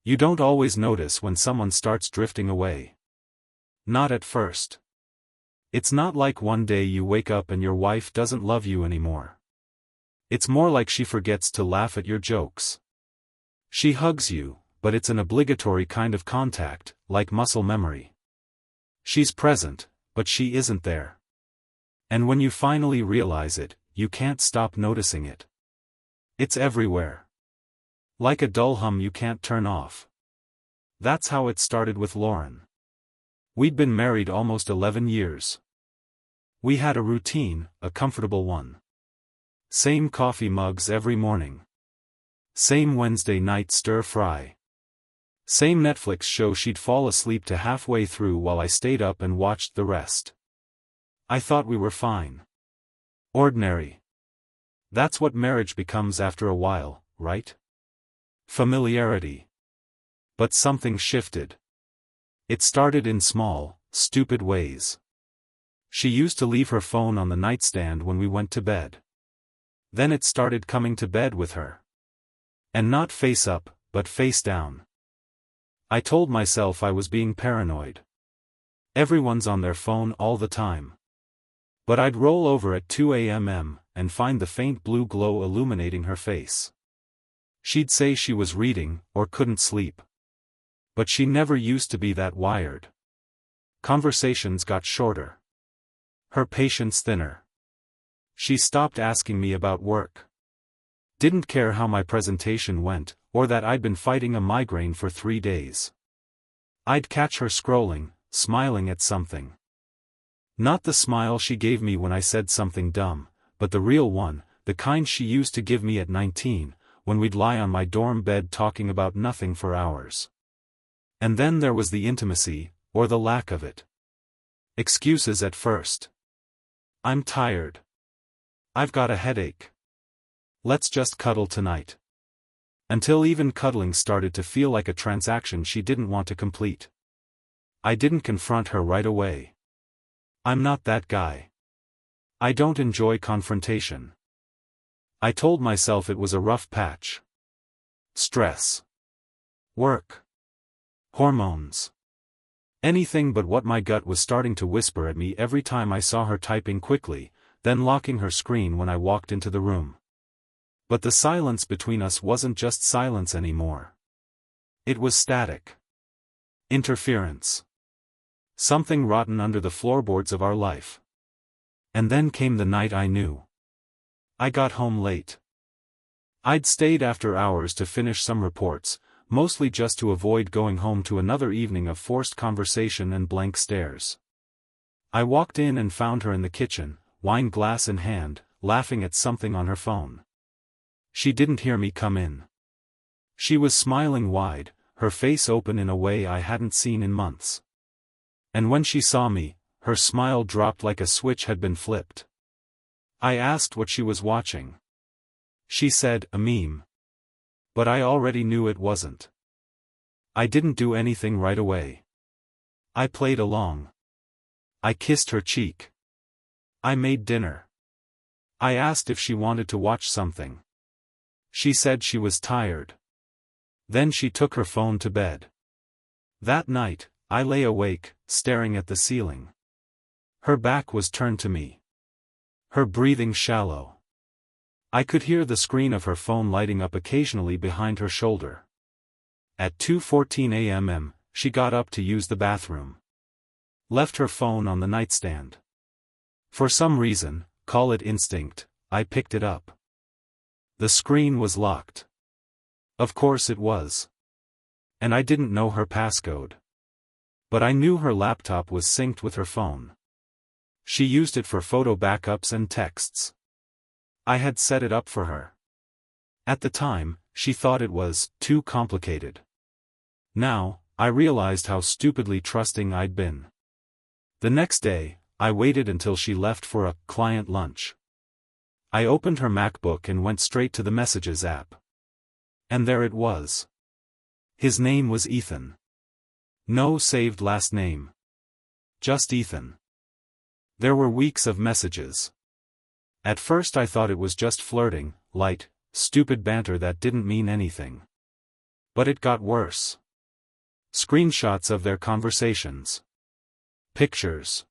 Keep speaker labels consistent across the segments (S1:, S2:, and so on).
S1: You don't always notice when someone starts drifting away. Not at first. It's not like one day you wake up and your wife doesn't love you anymore. It's more like she forgets to laugh at your jokes. She hugs you, but it's an obligatory kind of contact, like muscle memory. She's present, but she isn't there. And when you finally realize it, you can't stop noticing it. It's everywhere. Like a dull hum you can't turn off. That's how it started with Lauren. We'd been married almost 11 years. We had a routine, a comfortable one. Same coffee mugs every morning. Same Wednesday night stir-fry. Same Netflix show she'd fall asleep to halfway through while I stayed up and watched the rest. I thought we were fine. Ordinary. That's what marriage becomes after a while, right? Familiarity. But something shifted. It started in small, stupid ways. She used to leave her phone on the nightstand when we went to bed. Then it started coming to bed with her. And not face up, but face down. I told myself I was being paranoid. Everyone's on their phone all the time. But I'd roll over at 2 a.m. and find the faint blue glow illuminating her face. She'd say she was reading, or couldn't sleep. But she never used to be that wired. Conversations got shorter. Her patience thinner. She stopped asking me about work. Didn't care how my presentation went, or that I'd been fighting a migraine for 3 days. I'd catch her scrolling, smiling at something. Not the smile she gave me when I said something dumb, but the real one, the kind she used to give me at 19, when we'd lie on my dorm bed talking about nothing for hours. And then there was the intimacy, or the lack of it. Excuses at first. I'm tired. I've got a headache. Let's just cuddle tonight. Until even cuddling started to feel like a transaction she didn't want to complete. I didn't confront her right away. I'm not that guy. I don't enjoy confrontation. I told myself it was a rough patch. Stress. Work. Hormones. Anything but what my gut was starting to whisper at me every time I saw her typing quickly, then locking her screen when I walked into the room. But the silence between us wasn't just silence anymore. It was static. Interference. Something rotten under the floorboards of our life. And then came the night I knew. I got home late. I'd stayed after hours to finish some reports, mostly just to avoid going home to another evening of forced conversation and blank stares. I walked in and found her in the kitchen, wine glass in hand, laughing at something on her phone. She didn't hear me come in. She was smiling wide, her face open in a way I hadn't seen in months. And when she saw me, her smile dropped like a switch had been flipped. I asked what she was watching. She said, a meme. But I already knew it wasn't. I didn't do anything right away. I played along. I kissed her cheek. I made dinner. I asked if she wanted to watch something. She said she was tired. Then she took her phone to bed. That night, I lay awake, staring at the ceiling. Her back was turned to me. Her breathing shallow. I could hear the screen of her phone lighting up occasionally behind her shoulder. At 2:14 a.m., she got up to use the bathroom. Left her phone on the nightstand. For some reason, call it instinct, I picked it up. The screen was locked. Of course it was. And I didn't know her passcode. But I knew her laptop was synced with her phone. She used it for photo backups and texts. I had set it up for her. At the time, she thought it was too complicated. Now, I realized how stupidly trusting I'd been. The next day, I waited until she left for a client lunch. I opened her MacBook and went straight to the Messages app. And there it was. His name was Ethan. No saved last name. Just Ethan. There were weeks of messages. At first I thought it was just flirting, light, stupid banter that didn't mean anything. But it got worse. Screenshots of their conversations. Pictures.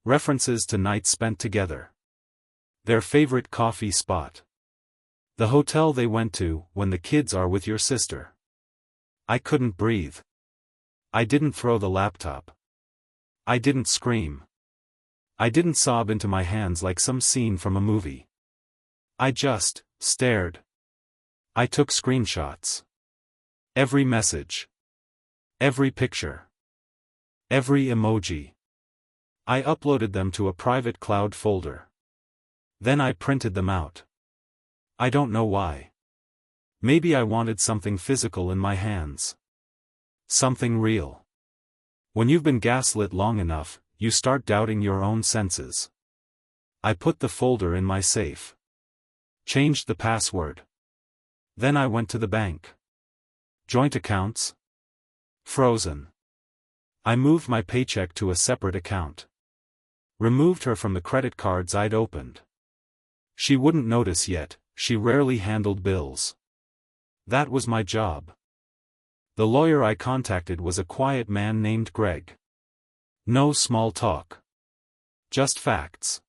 S1: References to nights spent together. Their favorite coffee spot. The hotel they went to when the kids are with your sister. I couldn't breathe. I didn't throw the laptop. I didn't scream. I didn't sob into my hands like some scene from a movie. I just stared. I took screenshots. Every message. Every picture. Every emoji. I uploaded them to a private cloud folder. Then I printed them out. I don't know why. Maybe I wanted something physical in my hands. Something real. When you've been gaslit long enough, you start doubting your own senses. I put the folder in my safe. Changed the password. Then I went to the bank. Joint accounts? Frozen. I moved my paycheck to a separate account. Removed her from the credit cards I'd opened. She wouldn't notice yet, she rarely handled bills. That was my job. The lawyer I contacted was a quiet man named Greg. No small talk. Just facts.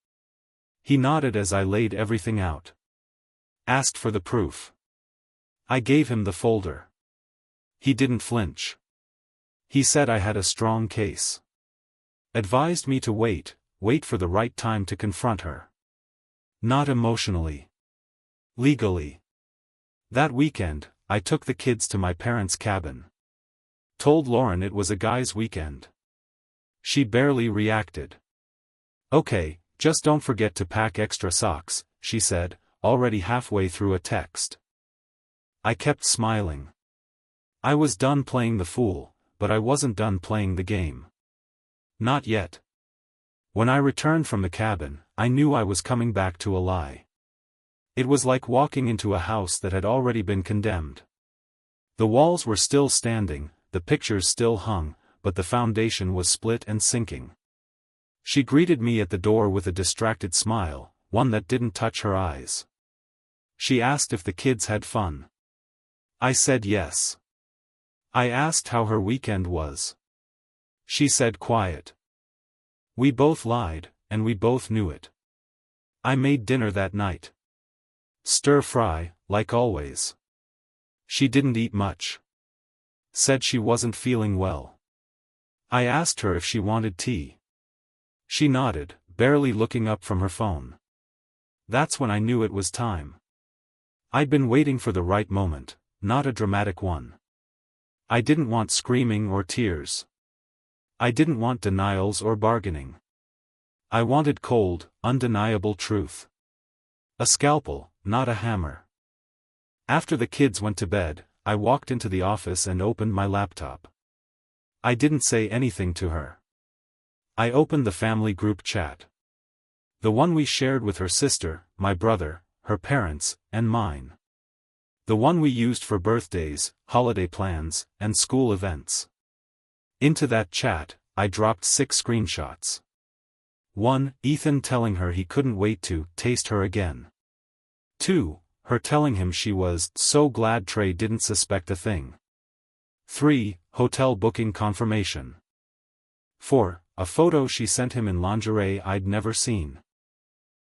S1: He nodded as I laid everything out. Asked for the proof. I gave him the folder. He didn't flinch. He said I had a strong case. Advised me to wait for the right time to confront her. Not emotionally. Legally. That weekend, I took the kids to my parents' cabin. Told Lauren it was a guy's weekend. She barely reacted. Okay, just don't forget to pack extra socks, she said, already halfway through a text. I kept smiling. I was done playing the fool, but I wasn't done playing the game. Not yet. When I returned from the cabin, I knew I was coming back to a lie. It was like walking into a house that had already been condemned. The walls were still standing, the pictures still hung, but the foundation was split and sinking. She greeted me at the door with a distracted smile, one that didn't touch her eyes. She asked if the kids had fun. I said yes. I asked how her weekend was. She said quiet. We both lied, and we both knew it. I made dinner that night. Stir fry, like always. She didn't eat much. Said she wasn't feeling well. I asked her if she wanted tea. She nodded, barely looking up from her phone. That's when I knew it was time. I'd been waiting for the right moment, not a dramatic one. I didn't want screaming or tears. I didn't want denials or bargaining. I wanted cold, undeniable truth. A scalpel, not a hammer. After the kids went to bed, I walked into the office and opened my laptop. I didn't say anything to her. I opened the family group chat. The one we shared with her sister, my brother, her parents, and mine. The one we used for birthdays, holiday plans, and school events. Into that chat, I dropped 6 screenshots. 1. Ethan telling her he couldn't wait to taste her again. 2. Her telling him she was so glad Trey didn't suspect a thing. 3. Hotel booking confirmation. 4. A photo she sent him in lingerie I'd never seen.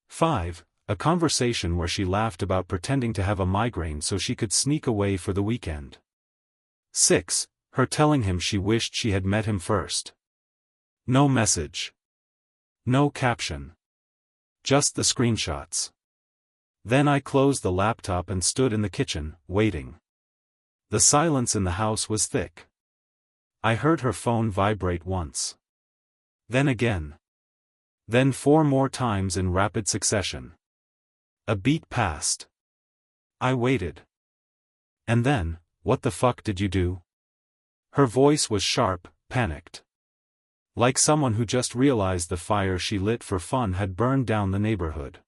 S1: 5. A conversation where she laughed about pretending to have a migraine so she could sneak away for the weekend. 6. Her telling him she wished she had met him first. No message. No caption. Just the screenshots. Then I closed the laptop and stood in the kitchen, waiting. The silence in the house was thick. I heard her phone vibrate once. Then again. Then 4 more times in rapid succession. A beat passed. I waited. And then, what the fuck did you do? Her voice was sharp, panicked. Like someone who just realized the fire she lit for fun had burned down the neighborhood.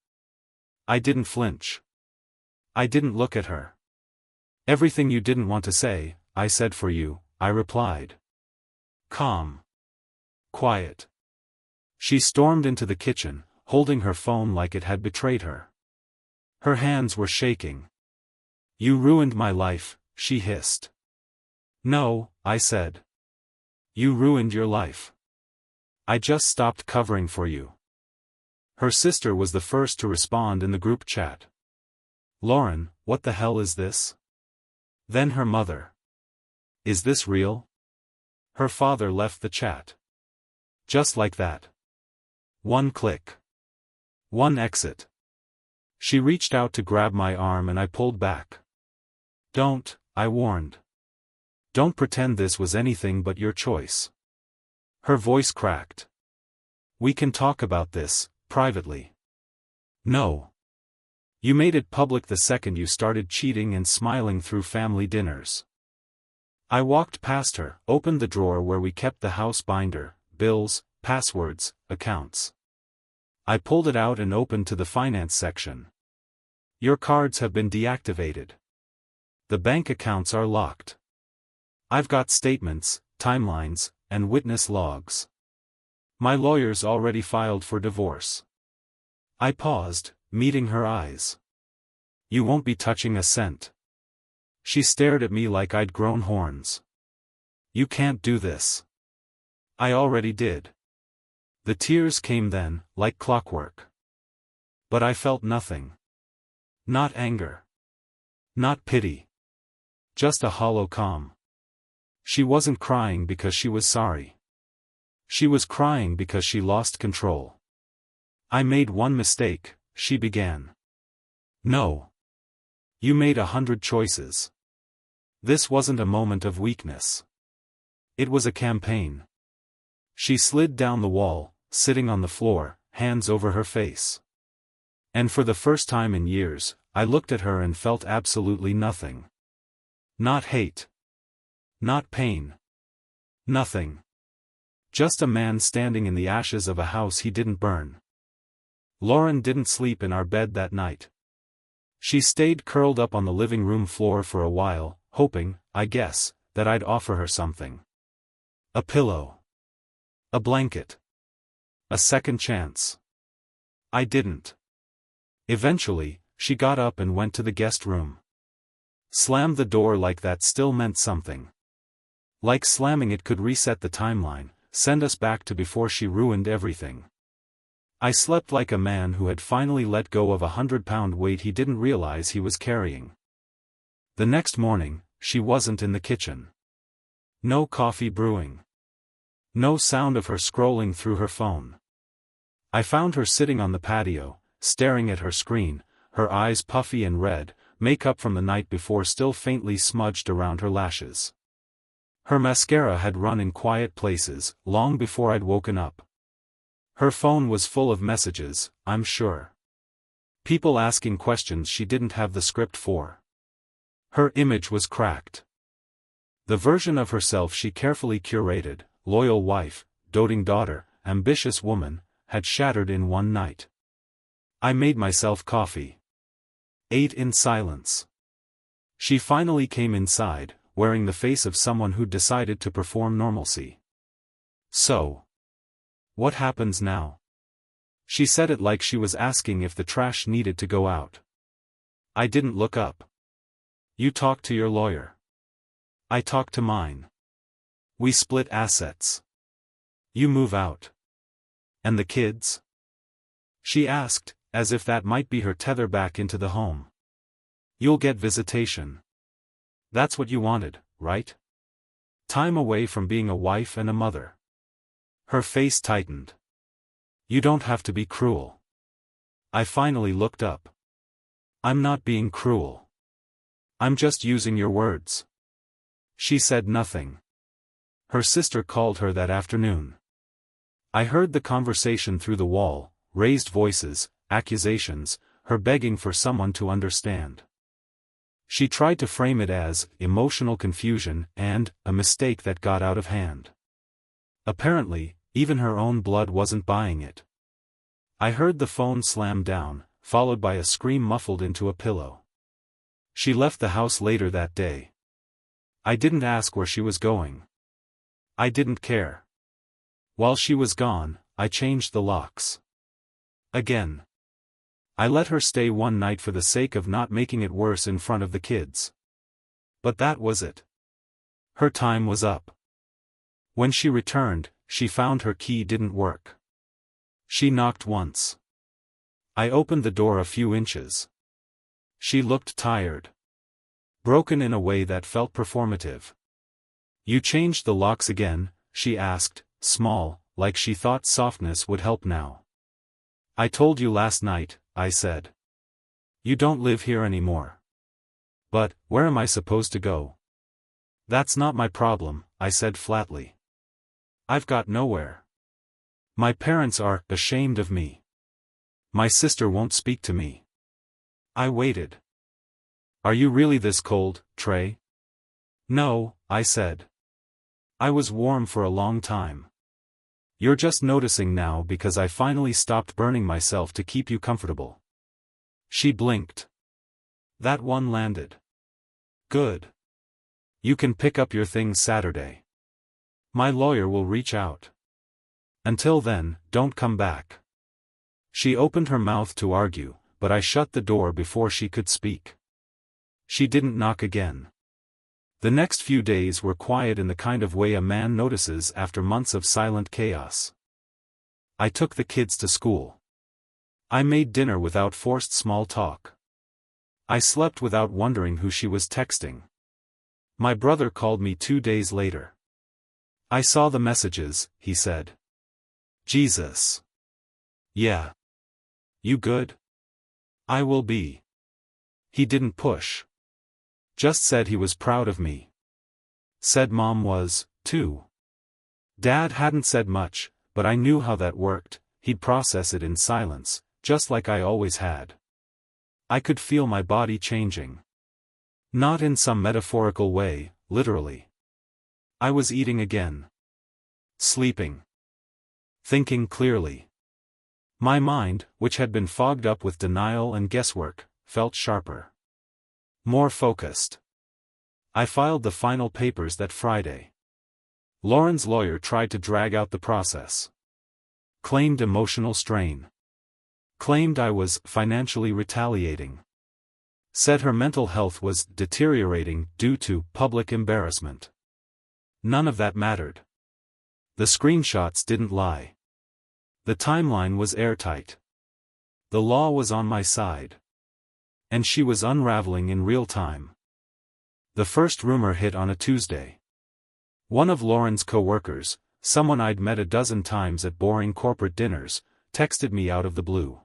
S1: I didn't flinch. I didn't look at her. Everything you didn't want to say, I said for you, I replied. Calm. Quiet. She stormed into the kitchen, holding her phone like it had betrayed her. Her hands were shaking. You ruined my life, she hissed. No, I said. You ruined your life. I just stopped covering for you. Her sister was the first to respond in the group chat. Lauren, what the hell is this? Then her mother. Is this real? Her father left the chat. Just like that. One click. One exit. She reached out to grab my arm and I pulled back. Don't, I warned. Don't pretend this was anything but your choice. Her voice cracked. We can talk about this, privately. No. You made it public the second you started cheating and smiling through family dinners. I walked past her, opened the drawer where we kept the house binder, bills, passwords, accounts. I pulled it out and opened to the finance section. Your cards have been deactivated. The bank accounts are locked. I've got statements, timelines, and witness logs. My lawyer's already filed for divorce. I paused, meeting her eyes. You won't be touching a cent. She stared at me like I'd grown horns. You can't do this. I already did. The tears came then, like clockwork. But I felt nothing. Not anger. Not pity. Just a hollow calm. She wasn't crying because she was sorry. She was crying because she lost control. I made one mistake, she began. No. You made 100 choices. This wasn't a moment of weakness. It was a campaign. She slid down the wall, sitting on the floor, hands over her face. And for the first time in years, I looked at her and felt absolutely nothing. Not hate. Not pain. Nothing. Just a man standing in the ashes of a house he didn't burn. Lauren didn't sleep in our bed that night. She stayed curled up on the living room floor for a while, hoping, I guess, that I'd offer her something. A pillow. A blanket. A second chance. I didn't. Eventually, she got up and went to the guest room. Slammed the door like that still meant something. Like slamming it could reset the timeline, send us back to before she ruined everything. I slept like a man who had finally let go of a 100-pound weight he didn't realize he was carrying. The next morning, she wasn't in the kitchen. No coffee brewing. No sound of her scrolling through her phone. I found her sitting on the patio, staring at her screen, her eyes puffy and red, makeup from the night before still faintly smudged around her lashes. Her mascara had run in quiet places, long before I'd woken up. Her phone was full of messages, I'm sure. People asking questions she didn't have the script for. Her image was cracked. The version of herself she carefully curated, loyal wife, doting daughter, ambitious woman, had shattered in one night. I made myself coffee. Ate in silence. She finally came inside, wearing the face of someone who'd decided to perform normalcy. So. What happens now? She said it like she was asking if the trash needed to go out. I didn't look up. You talk to your lawyer. I talk to mine. We split assets. You move out. And the kids? She asked, as if that might be her tether back into the home. You'll get visitation. That's what you wanted, right? Time away from being a wife and a mother. Her face tightened. You don't have to be cruel. I finally looked up. I'm not being cruel. I'm just using your words. She said nothing. Her sister called her that afternoon. I heard the conversation through the wall, raised voices, accusations, her begging for someone to understand. She tried to frame it as emotional confusion and a mistake that got out of hand. Apparently, even her own blood wasn't buying it. I heard the phone slam down, followed by a scream muffled into a pillow. She left the house later that day. I didn't ask where she was going. I didn't care. While she was gone, I changed the locks. Again. I let her stay one night for the sake of not making it worse in front of the kids. But that was it. Her time was up. When she returned, she found her key didn't work. She knocked once. I opened the door a few inches. She looked tired. Broken in a way that felt performative. "You changed the locks again?" she asked, small, like she thought softness would help now. "I told you last night," I said. "You don't live here anymore." "But, where am I supposed to go?" "That's not my problem," I said flatly. "I've got nowhere. My parents are ashamed of me. My sister won't speak to me." I waited. "Are you really this cold, Trey?" "No," I said. "I was warm for a long time. You're just noticing now because I finally stopped burning myself to keep you comfortable." She blinked. "That one landed. Good. You can pick up your things Saturday. My lawyer will reach out. Until then, don't come back." She opened her mouth to argue, but I shut the door before she could speak. She didn't knock again. The next few days were quiet in the kind of way a man notices after months of silent chaos. I took the kids to school. I made dinner without forced small talk. I slept without wondering who she was texting. My brother called me 2 days later. "I saw the messages," he said. "Jesus. Yeah. You good?" "I will be." He didn't push. Just said he was proud of me. Said Mom was, too. Dad hadn't said much, but I knew how that worked. He'd process it in silence, just like I always had. I could feel my body changing. Not in some metaphorical way, literally. I was eating again. Sleeping. Thinking clearly. My mind, which had been fogged up with denial and guesswork, felt sharper. More focused. I filed the final papers that Friday. Lauren's lawyer tried to drag out the process. Claimed emotional strain. Claimed I was financially retaliating. Said her mental health was deteriorating due to public embarrassment. None of that mattered. The screenshots didn't lie. The timeline was airtight. The law was on my side. And she was unraveling in real time. The first rumor hit on a Tuesday. One of Lauren's co-workers, someone I'd met a dozen times at boring corporate dinners, texted me out of the blue.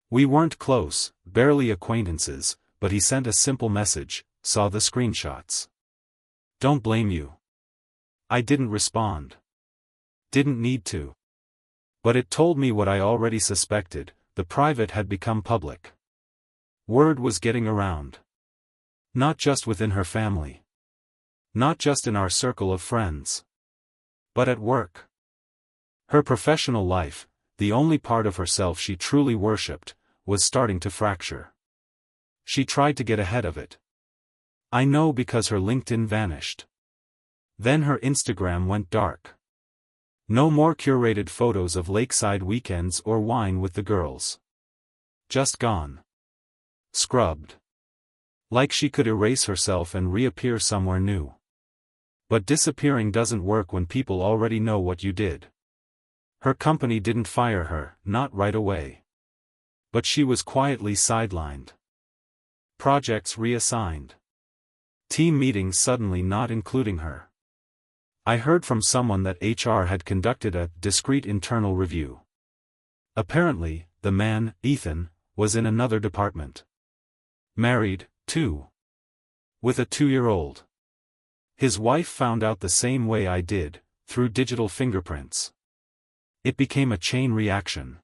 S1: We weren't close, barely acquaintances, but he sent a simple message, "Saw the screenshots. Don't blame you." I didn't respond. Didn't need to. But it told me what I already suspected: the private had become public. Word was getting around. Not just within her family. Not just in our circle of friends. But at work. Her professional life, the only part of herself she truly worshipped, was starting to fracture. She tried to get ahead of it. I know because her LinkedIn vanished. Then her Instagram went dark. No more curated photos of lakeside weekends or wine with the girls. Just gone. Scrubbed. Like she could erase herself and reappear somewhere new. But disappearing doesn't work when people already know what you did. Her company didn't fire her, not right away. But she was quietly sidelined. Projects reassigned. Team meetings suddenly not including her. I heard from someone that HR had conducted a discreet internal review. Apparently, the man, Ethan, was in another department. Married, too. With a 2-year-old. His wife found out the same way I did, through digital fingerprints. It became a chain reaction.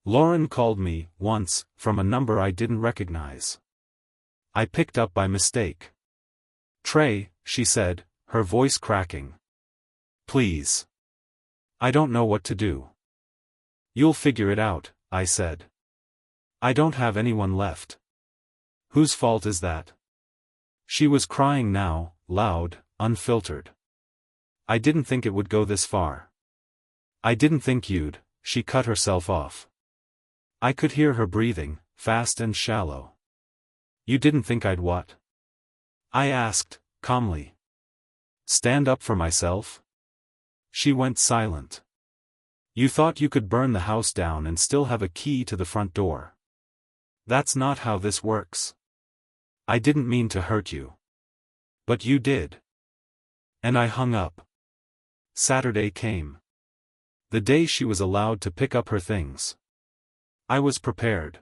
S1: Lauren called me, once, from a number I didn't recognize. I picked up by mistake. "Trey," she said, her voice cracking. "Please. I don't know what to do." "You'll figure it out," I said. "I don't have anyone left." "Whose fault is that?" She was crying now, loud, unfiltered. "I didn't think it would go this far. I didn't think you'd." She cut herself off. I could hear her breathing, fast and shallow. "You didn't think I'd what?" I asked, calmly. Stand up for myself? She went silent. You thought you could burn the house down and still have a key to the front door. That's not how this works. I didn't mean to hurt you. But you did. And I hung up. Saturday came. The day she was allowed to pick up her things. I was prepared.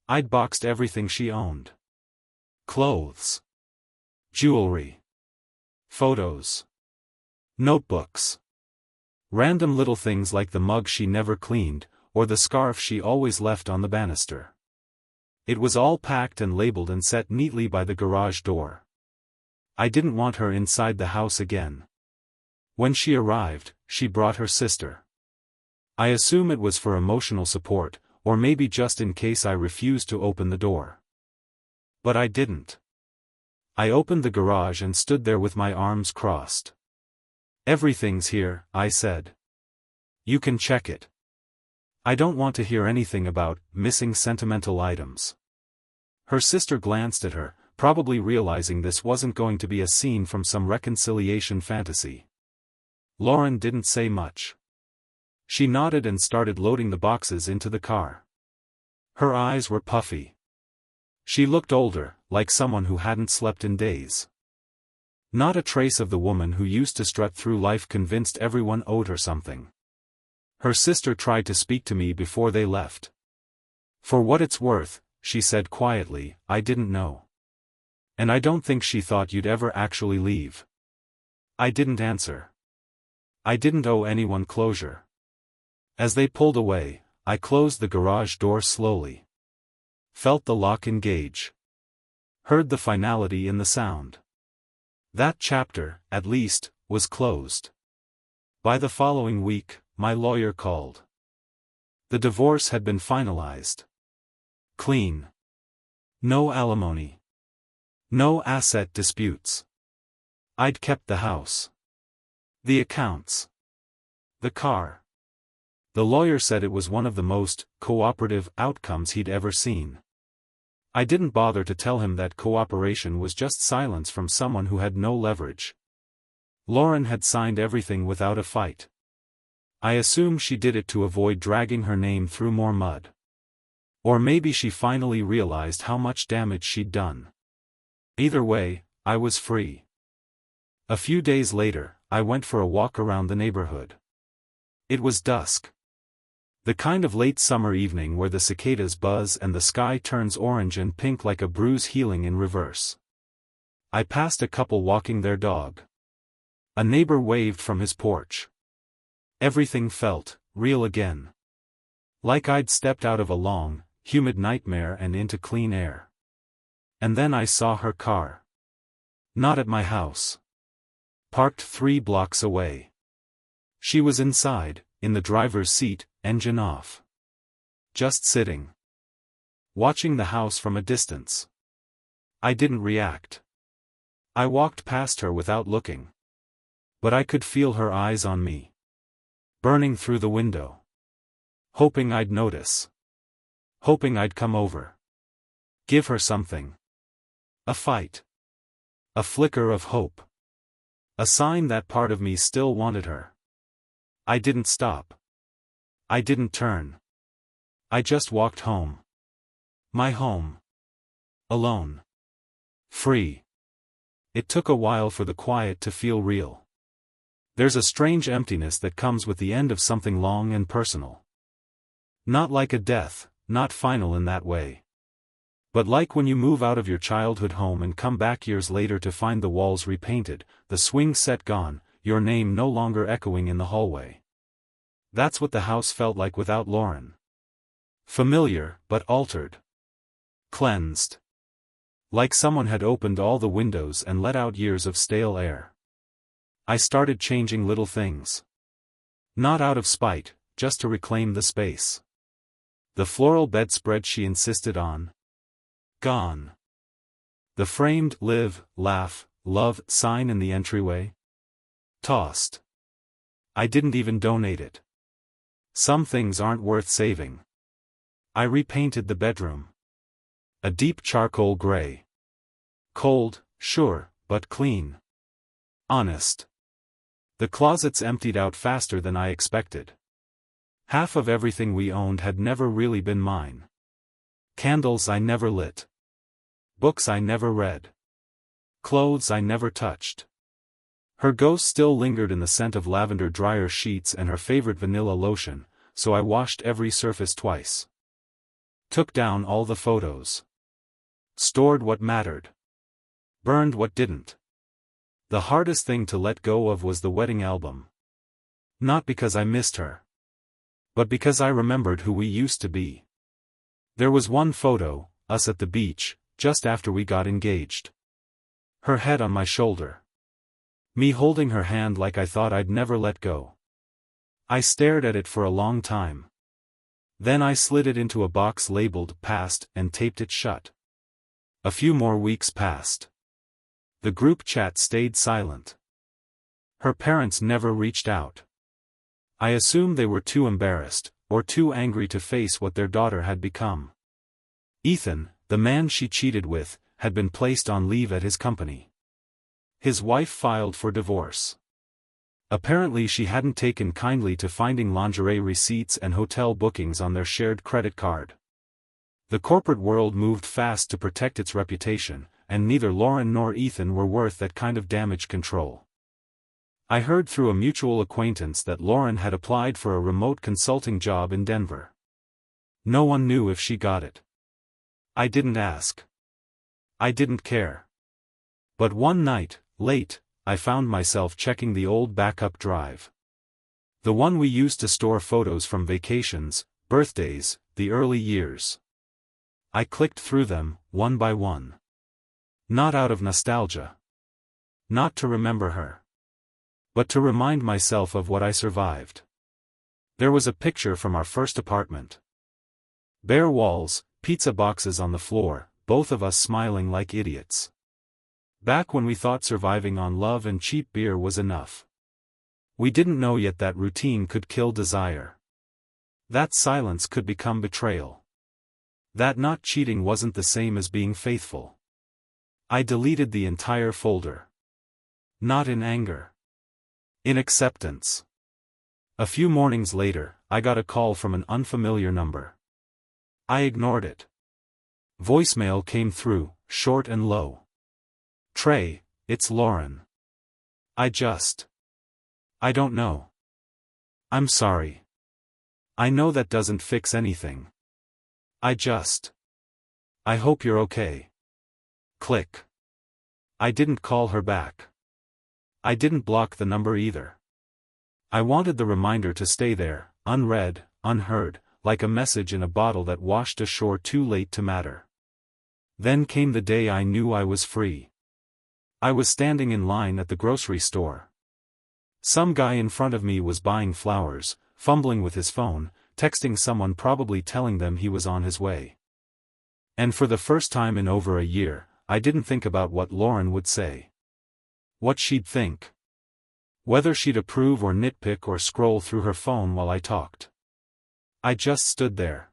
S1: I'd boxed everything she owned. Clothes. Jewelry. Photos. Notebooks. Random little things like the mug she never cleaned, or the scarf she always left on the banister. It was all packed and labeled and set neatly by the garage door. I didn't want her inside the house again. When she arrived, she brought her sister. I assume it was for emotional support, or maybe just in case I refused to open the door. But I didn't. I opened the garage and stood there with my arms crossed. Everything's here, I said. You can check it. I don't want to hear anything about missing sentimental items. Her sister glanced at her, probably realizing this wasn't going to be a scene from some reconciliation fantasy. Lauren didn't say much. She nodded and started loading the boxes into the car. Her eyes were puffy. She looked older, like someone who hadn't slept in days. Not a trace of the woman who used to strut through life convinced everyone owed her something. Her sister tried to speak to me before they left. For what it's worth, she said quietly, I didn't know. And I don't think she thought you'd ever actually leave. I didn't answer. I didn't owe anyone closure. As they pulled away, I closed the garage door slowly. Felt the lock engage. Heard the finality in the sound. That chapter, at least, was closed. By the following week, my lawyer called. The divorce had been finalized. Clean. No alimony. No asset disputes. I'd kept the house. The accounts. The car. The lawyer said it was one of the most cooperative outcomes he'd ever seen. I didn't bother to tell him that cooperation was just silence from someone who had no leverage. Lauren had signed everything without a fight. I assume she did it to avoid dragging her name through more mud. Or maybe she finally realized how much damage she'd done. Either way, I was free. A few days later, I went for a walk around the neighborhood. It was dusk. The kind of late summer evening where the cicadas buzz and the sky turns orange and pink like a bruise healing in reverse. I passed a couple walking their dog. A neighbor waved from his porch. Everything felt real again. Like I'd stepped out of a long, humid nightmare and into clean air. And then I saw her car. Not at my house. Parked 3 blocks away. She was inside, in the driver's seat, engine off. Just sitting. Watching the house from a distance. I didn't react. I walked past her without looking. But I could feel her eyes on me. Burning through the window. Hoping I'd notice. Hoping I'd come over. Give her something. A fight. A flicker of hope. A sign that part of me still wanted her. I didn't stop. I didn't turn. I just walked home. My home. Alone. Free. It took a while for the quiet to feel real. There's a strange emptiness that comes with the end of something long and personal. Not like a death, not final in that way. But like when you move out of your childhood home and come back years later to find the walls repainted, the swing set gone, your name no longer echoing in the hallway. That's what the house felt like without Lauren. Familiar, but altered. Cleansed. Like someone had opened all the windows and let out years of stale air. I started changing little things. Not out of spite, just to reclaim the space. The floral bedspread she insisted on. Gone. The framed live, laugh, love sign in the entryway. Tossed. I didn't even donate it. Some things aren't worth saving. I repainted the bedroom. A deep charcoal gray. Cold, sure, but clean. Honest. The closets emptied out faster than I expected. Half of everything we owned had never really been mine. Candles I never lit. Books I never read. Clothes I never touched. Her ghost still lingered in the scent of lavender dryer sheets and her favorite vanilla lotion, so I washed every surface twice. Took down all the photos. Stored what mattered. Burned what didn't. The hardest thing to let go of was the wedding album. Not because I missed her. But because I remembered who we used to be. There was one photo, us at the beach, just after we got engaged. Her head on my shoulder. Me holding her hand like I thought I'd never let go. I stared at it for a long time. Then I slid it into a box labeled "Past" and taped it shut. A few more weeks passed. The group chat stayed silent. Her parents never reached out. I assumed they were too embarrassed, or too angry to face what their daughter had become. Ethan, the man she cheated with, had been placed on leave at his company. His wife filed for divorce. Apparently she hadn't taken kindly to finding lingerie receipts and hotel bookings on their shared credit card. The corporate world moved fast to protect its reputation, and neither Lauren nor Ethan were worth that kind of damage control. I heard through a mutual acquaintance that Lauren had applied for a remote consulting job in Denver. No one knew if she got it. I didn't ask. I didn't care. But one night, late, I found myself checking the old backup drive. The one we used to store photos from vacations, birthdays, the early years. I clicked through them, one by one. Not out of nostalgia. Not to remember her. But to remind myself of what I survived. There was a picture from our first apartment. Bare walls, pizza boxes on the floor, both of us smiling like idiots. Back when we thought surviving on love and cheap beer was enough. We didn't know yet that routine could kill desire. That silence could become betrayal. That not cheating wasn't the same as being faithful. I deleted the entire folder. Not in anger. In acceptance. A few mornings later, I got a call from an unfamiliar number. I ignored it. Voicemail came through, short and low. "Trey, it's Lauren. I don't know. I'm sorry. I know that doesn't fix anything. I hope you're okay." Click. I didn't call her back. I didn't block the number either. I wanted the reminder to stay there, unread, unheard, like a message in a bottle that washed ashore too late to matter. Then came the day I knew I was free. I was standing in line at the grocery store. Some guy in front of me was buying flowers, fumbling with his phone, texting someone, probably telling them he was on his way. And for the first time in over a year, I didn't think about what Lauren would say. What she'd think. Whether she'd approve or nitpick or scroll through her phone while I talked. I just stood there.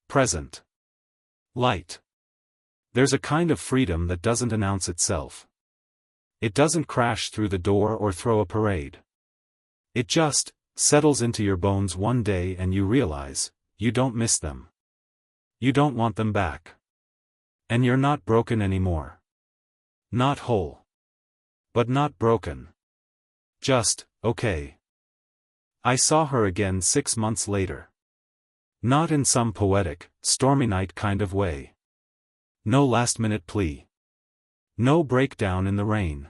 S1: Present. Light. There's a kind of freedom that doesn't announce itself. It doesn't crash through the door or throw a parade. It just settles into your bones one day and you realize, you don't miss them. You don't want them back. And you're not broken anymore. Not whole. But not broken. Just, okay. I saw her again 6 months later. Not in some poetic, stormy night kind of way. No last-minute plea. No breakdown in the rain.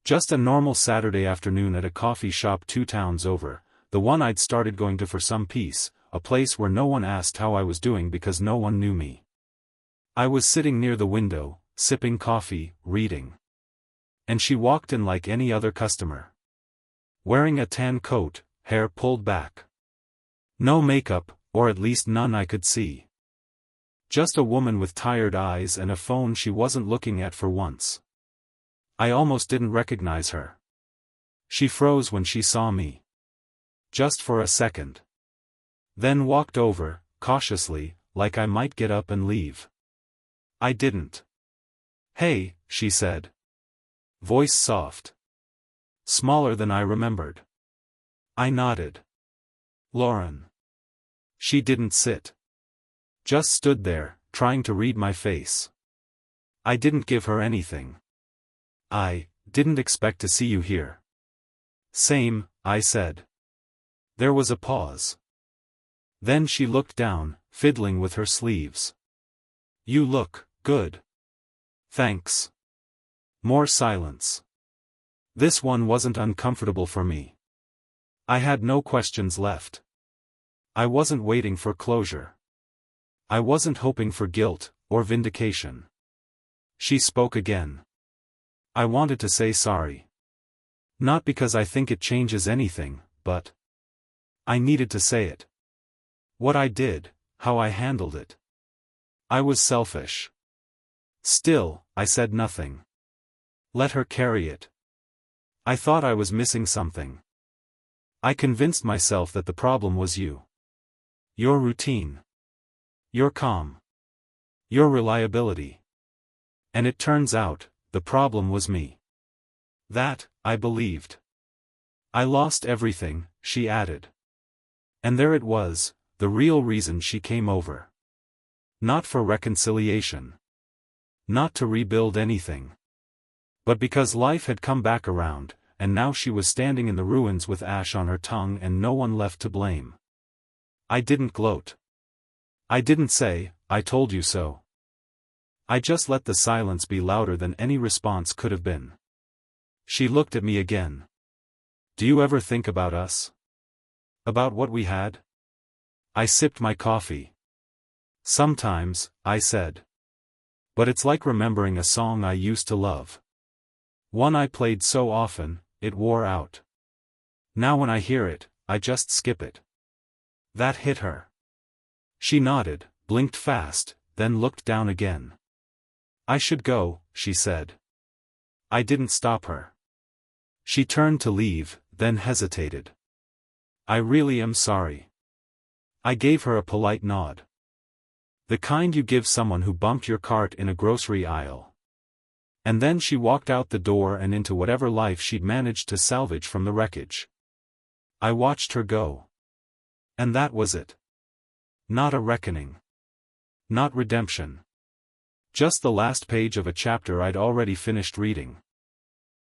S1: Just a normal Saturday afternoon at a coffee shop 2 towns over, the one I'd started going to for some peace, a place where no one asked how I was doing because no one knew me. I was sitting near the window, sipping coffee, reading. And she walked in like any other customer. Wearing a tan coat, hair pulled back. No makeup, or at least none I could see. Just a woman with tired eyes and a phone she wasn't looking at for once. I almost didn't recognize her. She froze when she saw me. Just for a second. Then walked over, cautiously, like I might get up and leave. I didn't. "Hey," she said. Voice soft. Smaller than I remembered. I nodded. Lauren. She didn't sit. Just stood there, trying to read my face. I didn't give her anything. I didn't expect to see you here. Same, I said. There was a pause. Then she looked down, fiddling with her sleeves. You look good. Thanks. More silence. This one wasn't uncomfortable for me. I had no questions left. I wasn't waiting for closure. I wasn't hoping for guilt or vindication. She spoke again. I wanted to say sorry. Not because I think it changes anything, but I needed to say it. What I did, how I handled it. I was selfish. Still, I said nothing. Let her carry it. I thought I was missing something. I convinced myself that the problem was you. Your routine. Your calm. Your reliability. And it turns out, the problem was me. That, I believed. I lost everything, she added. And there it was, the real reason she came over. Not for reconciliation. Not to rebuild anything. But because life had come back around, and now she was standing in the ruins with ash on her tongue and no one left to blame. I didn't gloat. I didn't say, I told you so. I just let the silence be louder than any response could have been. She looked at me again. Do you ever think about us? About what we had? I sipped my coffee. Sometimes, I said. But it's like remembering a song I used to love. One I played so often, it wore out. Now when I hear it, I just skip it. That hit her. She nodded, blinked fast, then looked down again. I should go, she said. I didn't stop her. She turned to leave, then hesitated. I really am sorry. I gave her a polite nod. The kind you give someone who bumped your cart in a grocery aisle. And then she walked out the door and into whatever life she'd managed to salvage from the wreckage. I watched her go. And that was it. Not a reckoning. Not redemption. Just the last page of a chapter I'd already finished reading.